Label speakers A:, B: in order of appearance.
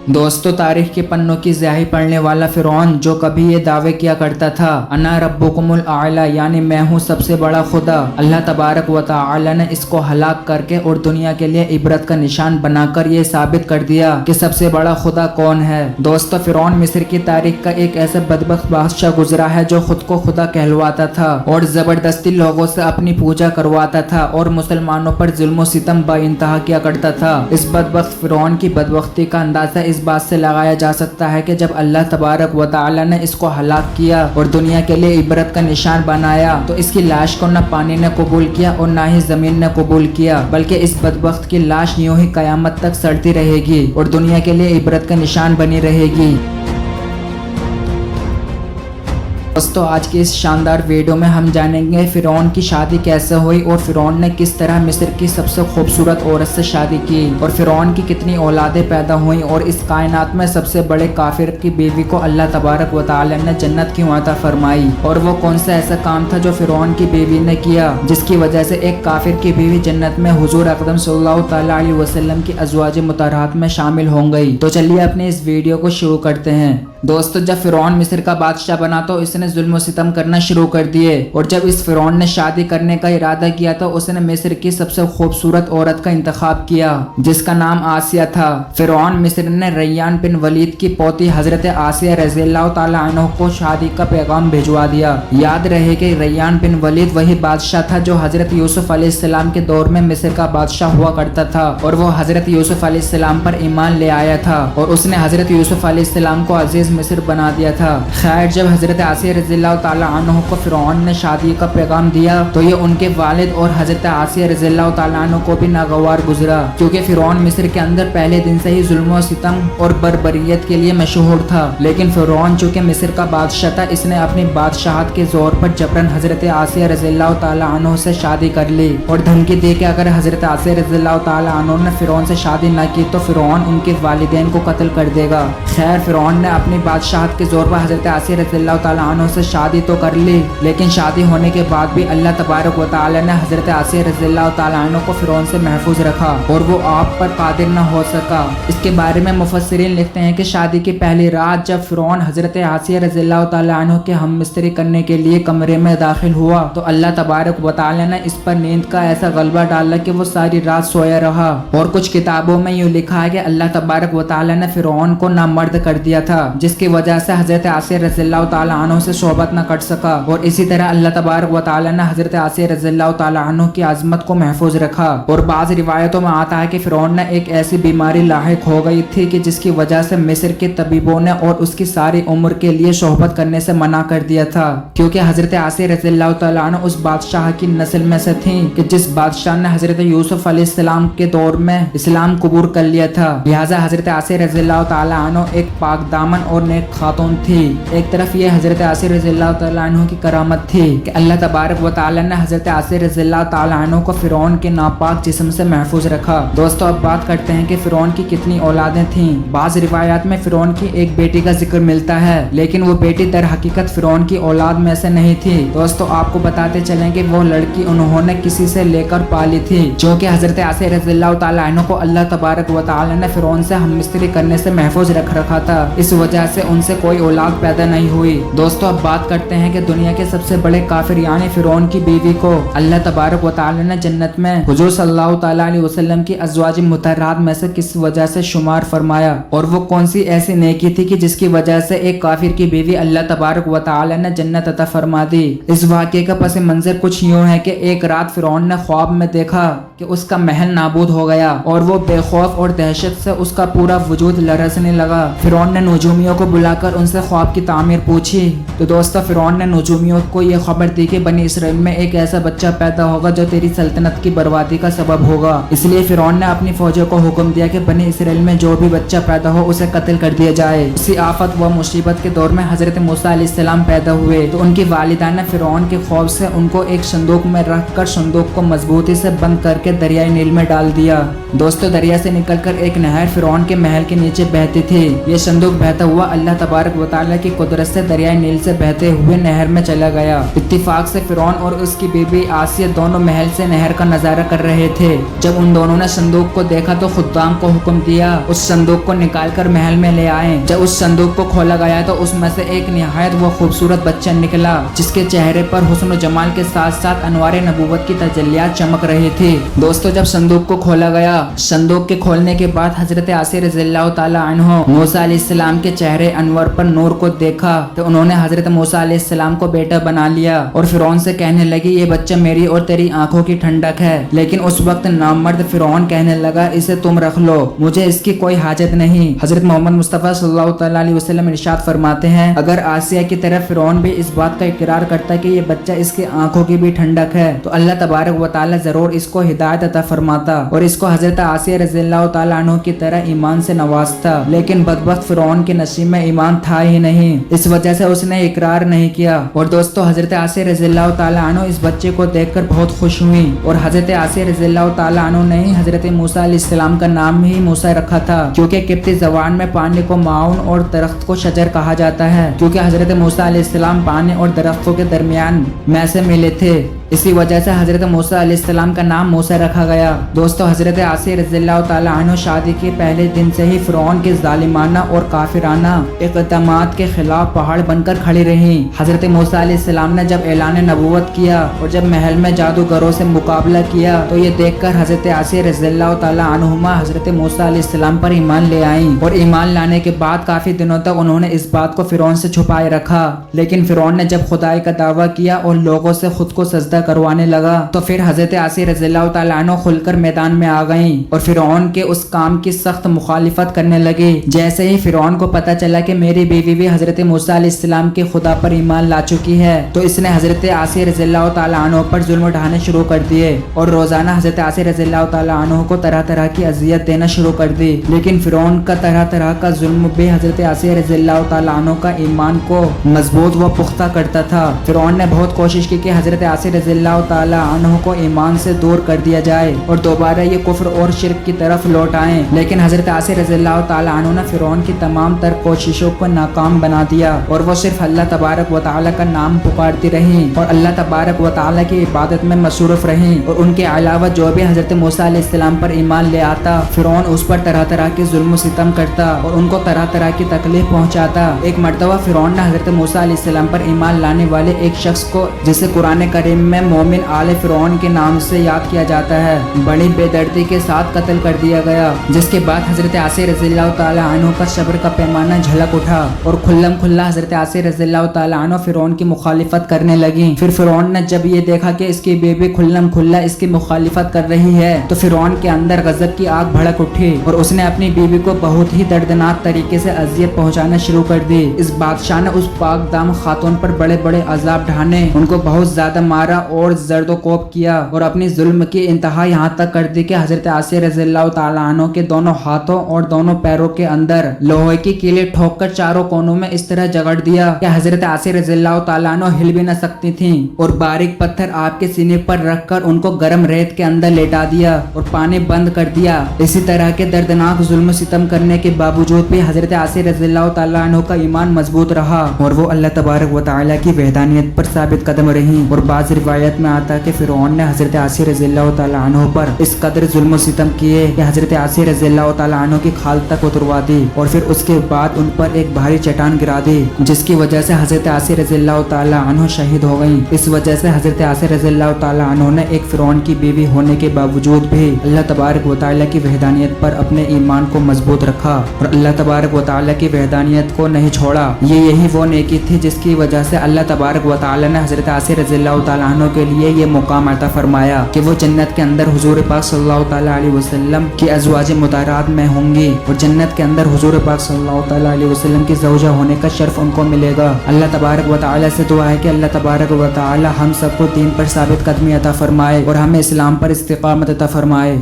A: दोस्तों, तारीख के पन्नों की स्याही पढ़ने वाला फिरौन जो कभी ये दावे किया करता था, अना रब्बुकुमुल आला, यानी मैं हूँ सबसे बड़ा खुदा, अल्लाह तबारक व तआला ने इसको हलाक करके और दुनिया के लिए इबरत का निशान बनाकर ये साबित कर दिया कि सबसे बड़ा खुदा कौन है। दोस्तों, फिरौन मिस्र की तारीख का एक ऐसा बदबख्त बादशाह गुजरा है जो खुद को खुदा कहलवाता था और जबरदस्ती लोगों से अपनी पूजा करवाता था और मुसलमानों पर जुल्म सितम बाइंतहा किया करता था। इस बदबख्त फिरौन की बदबख्ती का अंदाजा इस बात से लगाया जा सकता है कि जब अल्लाह तबारक व तआला ने इसको हलाक किया और दुनिया के लिए इबरत का निशान बनाया तो इसकी लाश को न पानी ने कबूल किया और न ही जमीन ने कबूल किया, बल्कि इस बदबख्त की लाश यूं ही कयामत तक सड़ती रहेगी और दुनिया के लिए इबरत का निशान बनी रहेगी। दोस्तों, आज की इस शानदार वीडियो में हम जानेंगे फिरौन की शादी कैसे हुई और फिरौन ने किस तरह मिस्र की सबसे खूबसूरत औरत से शादी की और फिरौन की कितनी औलादें पैदा हुई और इस कायनात में सबसे बड़े काफिर की बीवी को अल्लाह तबारक व तआला ने जन्नत क्यों अता फरमाई और वो कौन सा ऐसा काम था जो फिरौन की बीवी ने किया जिसकी वजह से एक काफिर की बीवी जन्नत में हुजूर अकरम सल्लल्लाहु तआला अलैहि वसल्लम की अज़वाज मुतहहरात में शामिल हो गई। तो चलिए अपने इस वीडियो को शुरू करते हैं। दोस्तों, जब फिरौन मिस्र का बादशाह बना तो इसने जुल्म सितम करना शुरू कर दिए और जब इस फिरौन ने शादी करने का इरादा किया तो उसने मिस्र की सबसे खूबसूरत औरत का इंतखाब किया जिसका नाम आसिया था। फिरौन मिस्र ने रैयान बिन वलीद की पोती हजरत आसिया रज़ियल्लाहु ताला अन्हा को शादी का पैगाम भिजवा दिया। याद रहे कि रैयान बिन वलीद वही बादशाह था जो हजरत यूसुफ अलैहिस्सलाम के दौर में मिस्र का बादशाह हुआ करता था और वो हजरत यूसुफ अलैहिस्सलाम पर ईमान ले आया था और उसने हजरत यूसुफ अलैहिस्सलाम को अजीज मिस्र बना दिया था। खैर, जब हजरत आसिया रज़ियल्लाहु ताला अन्हा को फिरौन ने शादी का पैगाम दिया तो ये उनके वालिद और हजरत आसिया रज़ियल्लाहु ताला अन्हा को भी नागवार गुजरा, क्योंकि फिरौन मिस्र के अंदर पहले दिन से ही जुल्म सितम और बर्बरियत के लिए मशहूर था। लेकिन फिरौन चूंकि मिस्र का बादशाह था, इसने अपनी बादशाहत के जोर पर जबरन हजरत आसिया रज़ियल्लाहु ताला अन्हा से शादी कर ली और धमकी दे के अगर हजरत आसिया रज़ियल्लाहु ताला अन्हा ने फिरौन से शादी न की तो फिरौन उनके वालिदैन को कत्ल कर देगा। खैर, फिरौन ने अपनी बादशाहत के जोर पर हजरत आसिया रज़ियल्लाहु ताला अन्हा से शादी तो कर ली, लेकिन शादी होने के बाद भी अल्लाह तबारक व तआला ने हजरत आसिया रज़ियल्लाहु ताला अन्हा को फिरौन से महफूज रखा और वो आप पर कादिर न हो सका। इसके बारे में मुफस्सिरीन लिखते हैं कि शादी की पहली रात जब फिरौन हजरत आसिया रज़ियल्लाहु ताला अन्हा के हम मिस्त्री करने के लिए कमरे में दाखिल हुआ तो अल्लाह तबारक व तआला ने इस पर नींद का ऐसा गलबा डाला कि वो सारी रात सोया रहा। और कुछ किताबों में यूँ लिखा है कि अल्लाह तबारक व तआला ने फिरौन को नामर्द कर दिया था, जिसकी वजह से हजरत आसिया रज़ियल्लाहु ताला अन्हा से सोहबत न कर सका। और इसी तरह अल्लाह तबारक व तआला ने हजरत आसिया रज़ियल्लाहु ताला अन्हा की आज़मत को महफूज रखा। और बाज़ रिवायतों में आता है कि फिरौन ने एक ऐसी बीमारी लाहिक हो गई थी कि जिसकी वजह से मिस्र के तबीबों ने और उसकी सारी उम्र के लिए सोहबत करने से मना कर दिया था, क्योंकि हजरत आसिया रज़ियल्लाहु ताला अन्हा उस बादशाह की नस्ल में से थी कि जिस बादशाह ने हजरत यूसुफ अलैहिस्सलाम के दौर में इस्लाम कबूल कर लिया था। लिहाजा हजरत आसिया रज़ियल्लाहु ताला अन्हा एक पाक दामन और नेक खातून थी। एक तरफ ये हजरत आसिया रज़ियल्लाहु ताला अन्हा की करामत थी कि अल्लाह तबारक व तआला ने हजरत आसिया रज़ियल्लाहु ताला अन्हा को फिरौन के नापाक जिस्म से महफूज रखा। दोस्तों, अब बात करते हैं कि फिरौन की कितनी औलादें थीं। बाज़ रिवायात में फिरौन की एक बेटी का जिक्र मिलता है, लेकिन वो बेटी दर हकीकत फिरौन की औलाद में से नहीं थी। दोस्तों, आपको बताते चलें कि वो लड़की उन्होंने किसी से लेकर पाली थी, जो कि हजरत आसिया रज़ियल्लाहु ताला अन्हा को अल्लाह तबारक व तआला ने फिरौन से हम मिस्त्री करने से महफूज रख रखा था। इस वजह से उनसे कोई औलाद पैदा नहीं हुई। दोस्तों, अब बात करते हैं कि दुनिया के सबसे बड़े काफिर यानी फिरौन की बीवी को अल्लाह तबारक व तआला ने जन्नत में हुजूर सल्लल्लाहु ताला अलैहि वसल्लम की अज़वाज मुतहहरात में से किस वजह से शुमार फरमाया और वो कौन सी ऐसी नेकी थी कि जिसकी वजह से एक काफिर की बीवी अल्लाह तबारक व तआला ने जन्नत अता फरमा दी। इस वाक़े का पस मंजर कुछ यूँ है कि एक रात फिरौन ने ख्वाब में देखा कि उसका महल नाबूद हो गया और वो बेखौफ और दहशत से उसका पूरा वजूद लरसने लगा। फिरौन ने नजूमियों को बुलाकर उनसे ख्वाब की तामीर पूछी तो दोस्तों, फिरौन ने नजूमियों को ये खबर दी कि बनी इसराइल में एक ऐसा बच्चा पैदा होगा जो तेरी सल्तनत की बर्बादी का सबब होगा। इसलिए फिरौन ने अपनी फौजों को हुक्म दिया कि बनी इसराइल में जो भी बच्चा पैदा हो उसे कत्ल कर दिया जाए। इसी आफत व मुसीबत के दौर में हजरत मूसा अलैहिस्सलाम पैदा हुए तो उनकी वालिदा ने फिरौन के खौफ से उनको एक संदूक में रखकर संदूक को मजबूती से बंद करके दरियाई नील में डाल दिया। दोस्तों, दरिया से निकलकर एक नहर फिरौन के महल के नीचे बहती थी। ये संदूक बहता हुआ वह अल्लाह तबारक व तआला की कुदरत से दरियाए नील से बहते हुए नहर में चला गया। इत्तिफाक से फिरौन और उसकी बीबी आसिया दोनों महल से नहर का नजारा कर रहे थे। जब उन दोनों ने संदूक को देखा तो खुद्दाम को हुक्म दिया उस संदूक को निकाल कर महल में ले आए। जब उस संदूक को खोला गया तो उसमें से एक निहायत व खूबसूरत बच्चा निकला, जिसके चेहरे पर हुस्न व जमाल के साथ साथ अनवारे नबूवत की तजल्लियात चमक रही थी। दोस्तों, जब संदूक को खोला गया, संदूक के खोलने के बाद हजरत आसिया रज़ियल्लाहु ताला अन्हो मूसा अलैहिस्सलाम के चेहरे अनवर पर नूर को देखा तो उन्होंने हजरत मूसा अलैहिस्सलाम को बेटा बना लिया और फिरौन से कहने लगी ये बच्चा मेरी और तेरी आंखों की ठंडक है। लेकिन उस वक्त नामर्द फिरौन कहने लगा इसे तुम रख लो, मुझे इसकी कोई हाजत नहीं। हजरत मोहम्मद मुस्तफ़ा सल्लल्लाहु तआला अलैहि वसल्लम इरशाद फरमाते हैं अगर आसिया की तरह फिरौन भी इस बात का इकरार करता कि ये बच्चा इसकी आंखों की भी ठंडक है तो अल्लाह तबारक व तआला जरूर इसको हिदायत अता फरमाता और इसको हजरत आसिया रज़ियल्लाहु तआला अन्हा की तरह ईमान से नवाजता। लेकिन बदबख्त फिरौन के नसीब में ईमान था ही नहीं, इस वजह से उसने इकरार नहीं किया। और दोस्तों, हजरत आसिया रज़ियल्लाहु तआला अन्हा इस बच्चे को देखकर बहुत खुश हुई और हजरत आसिया रज़ियल्लाहु तआला अन्हा ने ही हजरत मूसा अलैहिस्सलाम का नाम ही मूसा रखा था, क्योंकि किब्ती ज़बान में पानी को माउन और दरख्त को शजर कहा जाता है, क्योंकि हजरत मूसा अलैहिस्सलाम पानी और दरख्तों के दरमियान में से मिले थे। इसी वजह से हजरत मूसा अलैहिस्सलाम का नाम मूसा रखा गया। दोस्तों, हजरत आसिया रज़ियल्लाहु तआला अन्हा शादी के पहले दिन से ही फिरौन के जालिमाना और काफिराना इक़दामात के खिलाफ पहाड़ बनकर खड़ी रही। हजरत मूसा अलैहिस्सलाम ने जब ऐलान नबूवत किया और जब महल में जादूगरों से मुकाबला किया तो ये देखकर हजरत आसिया रज़ियल्लाहु तआला अन्हुमा हजरत मूसा अलैहिस्सलाम पर ईमान ले आईं और ईमान लाने के बाद काफी दिनों तक उन्होंने इस बात को फिरौन से छुपाए रखा। लेकिन फिरौन ने जब खुदाई का दावा किया और लोगों से खुद को सजदा करवाने लगा तो फिर हजरत आसिया रज़ियल्लाहु तआला अन्हा खुलकर मैदान में आ गईं और फिरौन के उस काम की सख्त मुखालिफत करने लगी। जैसे ही फिरौन को पता चला कि मेरी बीवी भी हजरत मूसा अलैहिस्सलाम के खुदा पर ईमान ला चुकी है तो इसने हजरत आसिया रज़ियल्लाहु तआला अन्हा पर जुल्म ढाने शुरू कर दिए और रोजाना हजरत आसिया रज़ियल्लाहु तआला अन्हा को तरह तरह की अजियत देना शुरू कर दी। लेकिन फिरौन का तरह तरह का जुल्म भी हजरत आसिया रज़ियल्लाहु तआला अन्हा का ईमान को मजबूत व पुख्ता करता था। फिरौन ने बहुत कोशिश की कि हजरत आसिया रज़ियल्लाहु तआला अन्हा को ईमान से दूर कर दिया जाए और दोबारा ये कुफ्र और शिर्क की तरफ लौट आए। लेकिन हजरत आसिया रज़ियल्लाहु तआला अन्हा ने फिरौन की तमाम तर कोशिशों को नाकाम बना दिया और वो सिर्फ अल्लाह तबारक व तआला का नाम पुकारती रही और अल्लाह तबारक व तआला की इबादत में मसरूफ रही। और उनके अलावा जो भी हजरत मूसा अलैहिस्सलाम पर ईमान ले आता फिरौन उस पर तरह तरह के जुल्म सितम करता और उनको तरह तरह की तकलीफ पहुंचाता। एक मर्तबा फिरौन ने हजरत मूसा अलैहिस्सलाम पर ईमान लाने वाले एक शख्स को, जिसे कुरान करीम में मोमिन आले फिरौन के नाम से याद किया जाता है, बड़ी बेदर्दी के साथ कत्ल कर दिया गया। जिसके बाद हजरत आसिया रज़ियल्लाहु तआला अन्हा का सब्र का पैमाना झलक उठा और खुल्लम खुल्ला हजरत आसिया रज़ियल्लाहु तआला अन्हा फिरौन की मुखालिफत करने लगी। फिर फिरौन ने जब ये देखा कि इसकी बीबी खुल्लम खुल्ला इसकी मुखालिफत कर रही है तो फिरौन के अंदर गजब की आग भड़क उठी और उसने अपनी बीबी को बहुत ही दर्दनाक तरीके से अजियत पहुंचाना शुरू कर दी। इस बादशाह ने उस पाक दाम खातून पर बड़े बड़े अजाब ढाने, उनको बहुत ज्यादा मारा और जर्दोकोब किया और अपनी जुल्म की इंतहा यहाँ तक कर दी कि हजरत आसिया रज़ियल्लाहु तआला अन्हा के दोनों हाथों और दोनों पैरों के अंदर लोहे की कीलें ठोककर चारों कोनों में इस तरह जगड़ दिया कि हजरत आसिया रज़ियल्लाहु तआला अन्हा हिल भी न सकती थीं और बारीक पत्थर आपके सीने पर रखकर उनको गर्म रेत के अंदर लेटा दिया और पानी बंद कर दिया। इसी तरह के दर्दनाक जुल्म सितम करने के बावजूद भी हजरत आसिया रज़ियल्लाहु तआला अन्हा का ईमान मजबूत रहा और वो अल्लाह तबारक व तआला की वहदानियत पर साबित कदम रही। और बाज़ रिवायत में आता है कि फिरौन ने हजरत आसिया रज़ियल्लाहु तआला अन्हा पर इस कदर जुल्म सितम किए कि हजरत आसिया रज़ियल्लाहु तआला अन्हा की खाल तक उतरवा दी और फिर उसके बाद उन पर एक भारी चट्टान गिरा दी, जिसकी वजह से हजरत आसिया रज़ियल्लाहु तआला अन्हा शहीद हो गयी। इस वजह से हजरत आसिया रज़ियल्लाहु तआला अन्हा ने एक फिरौन की बीवी होने के बावजूद भी अल्लाह तबारक व तआला की वहदानियत पर अपने ईमान को मजबूत रखा और अल्लाह तबारक व तआला की वहदानियत को नहीं छोड़ा। यही वो नेकी थी जिसकी वजह से अल्लाह तबारक व तआला ने हजरत आसिया रज़ियल्लाहु तआला अन्हा के लिए ये मुकाम अता फरमाया कि वो जन्नत के अंदर हुजूर पाक सल्लल्लाहु तआला अलैहि वसल्लम की अज़वाज मुताहरात में होंगी और जन्नत के अंदर हुजूर पाक सल्लल्लाहु तआला अलैहि वसल्लम की ज़ौजा होने का शर्फ उनको मिलेगा। अल्लाह तबारक व तआला से दुआ है कि अल्लाह तबारक व तआला हम सबको दीन पर साबित कदमी अता फरमाए और हमें इस्लाम पर इस्तिकामत अता फरमाए।